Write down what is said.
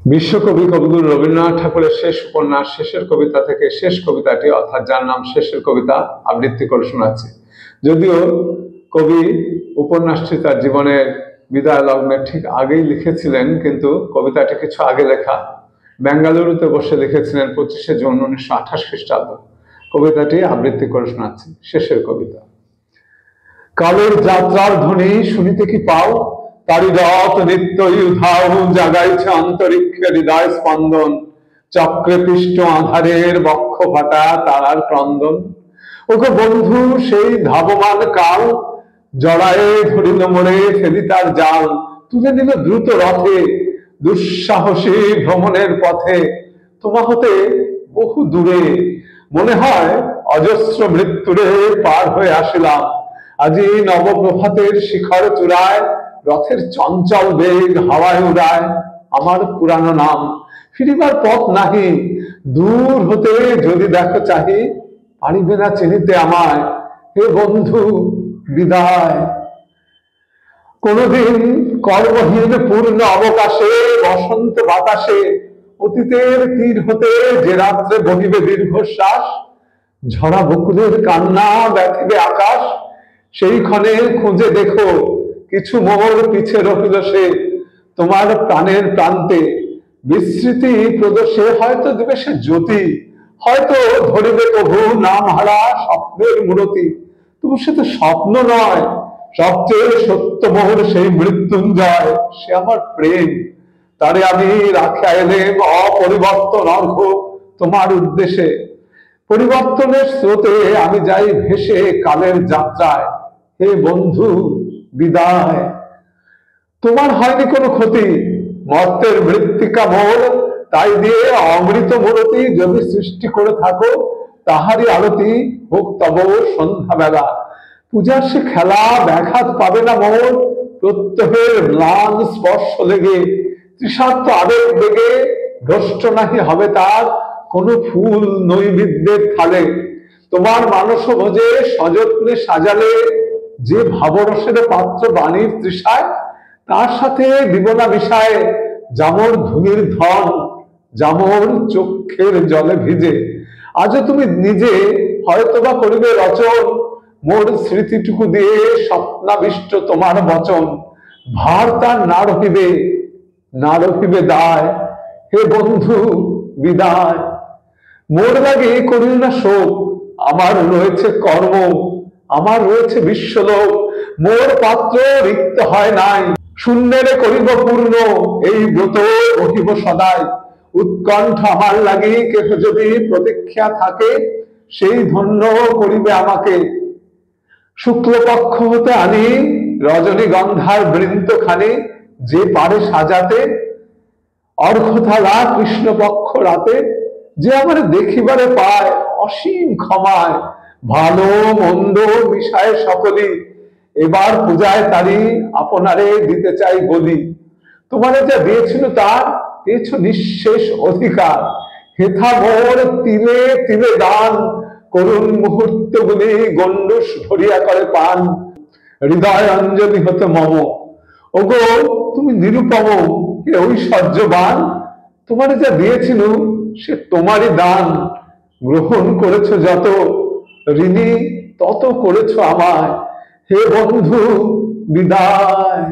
বিশ্বকবি কবিগুরু রবীন্দ্রনাথ ঠাকুরের শেষ উপন্যাস শেষের কবিতা থেকে শেষ কবিতাটি অর্থাৎ যার নাম শেষের কবিতা আবৃত্তি করে শোনাচ্ছি। যদিও কবি উপন্যাসটি তার জীবনের বিদায় লগ্নের ঠিক আগেই লিখেছিলেন, কিন্তু কবিতাটি কিছু আগে লেখা। বেঙ্গালুরুতে বসে লিখেছিলেন 25শে জুন 1928 খ্রিস্টাব্দ। কবিতাটি আবৃত্তি করে শোনাচ্ছি, শেষের কবিতা। কালের যাত্রার ধ্বনি শুনিতে কি পাও, তারি রথ নিত্যই উধাও, জাগাইছে অন্তরিক্ষে হৃদয় স্পন্দন, চক্রে পিষ্ট আধারের বক্ষ ফাটা তারার ক্রন্দন। ওগো বন্ধু সেই ধাবমান কাল, জড়ায়ে ধরিল মোড়ে ফেলি তার জাল, তুলে নিল দ্রুত রথে দুঃসাহসী ভ্রমণের পথে, তোমা হতে বহু দূরে মনে হয় অজস্র মৃত্যুরে পার হয়ে আসিলাম। আজি নবপ্রভাতের শিখর চূড়ায় রথের চঞ্চল বেগ হাওয়ায় উড়ায় আমার পুরানো নাম। ফিরিবার পথ নাহি, দূর হতে যদি দেখো চাহি, পারিবে না চিনিতে আমায়, হে বন্ধু বিদায়। কোনদিন কর্মহীন পূর্ণ অবকাশে বসন্ত বাতাসে অতীতের তীর হতে যে রাত্রে বহিবে দীর্ঘশ্বাস, ঝরা বকুলের কান্না ব্যথিবে আকাশ, সেই ক্ষণে খুঁজে দেখো কিছু মোর পিছে রহিল সে, তোমার প্রাণের প্রান্তে বিস্মৃতি প্রদর্শে হয়তো দিবে সে জ্যোতি, হয়তো ধরিবে প্রভু নাম হারা স্বপ্নের মূরতি। তবু সে তো স্বপ্ন নয়, সবচেয়ে সত্য মোর সেই মৃত্যুঞ্জয়, সে আমার প্রেম। তারে আমি রাখিয়া এলেম অপরিবর্তন অর্ঘ তোমার উদ্দেশ্যে। পরিবর্তনের স্রোতে আমি যাই ভেসে কালের যাত্রায়, হে বন্ধু বিদায়। তোমার হয়নি কোনো ক্ষতি, মর্তের মৃত্তিকা মোর, তাই দিয়ে অমৃত মূরতি যদি সৃষ্টি করে থাকো, তাহারই আরতি হোক তব সন্ধ্যা বেলা। পূজার সে খেলা ব্যাঘাত পাবে না মোর, প্রত্যহের ম্লান স্পর্শ লেগে তৃষার্ত আবেগ বেগে ভ্রষ্ট নাহি হবে তার কোন ফুল নৈবেদ্যের থালে। তোমার মানস ভোজে সযত্নে সাজালে যে ভাবরসের পাত্র বাণীর তৃষায়, তার সাথে দিব না মিশায় জামর ধুনির ধন, জামর চক্ষের জলে ভিজে। আজও তুমি নিজে হয়তোবা করিবে রচন, মোর স্মৃতিটুকু দিয়ে স্বপ্নাবিষ্ট তোমার বচন, ভার তার না রহিবে, না রহিবে দায়, হে বন্ধু বিদায়। মোর লাগে করিল না শোক, আমার রয়েছে কর্ম, আমার রয়েছে বিশ্বলোক, মোর পাত্র রিক্ত হয় নাই, শূন্যেরে করিব পূর্ণ এই ব্রত রহিব সদাই। উৎকণ্ঠ আমার লাগি কেহ যদি প্রতীক্ষা থাকে, সেই ধন্য করিবে আমাকে। শুক্লপক্ষ হতে আনি রজনীগন্ধার বৃন্ত খানি, যে পারে সাজাতে অর্ঘ্যথালা কৃষ্ণপক্ষ রাতে, যে আমার দেখিবারে পায় অসীম ক্ষমায়, ভালো মন্দ মিশায় সকলি, এবার পূজায় তারি আপনারে দিতে চাই বলি। তোমারে যা দিয়েছিল তার পেয়েছ নিঃশেষ অধিকার, হেথা মোর তিলে তিলে দান, করুণ মুহূর্ত গুলি গণ্ডুষ ভরিয়া করে পান, হৃদয় অঞ্জলি হতে মম। ওগো তুমি নিরুপম, হে ঐশ্বর্যবান, তোমারে যা দিয়েছিল সে তোমারই দান, গ্রহণ করেছ যত, ঋণী তত করেছ আমায়, হে বন্ধু বিদায়।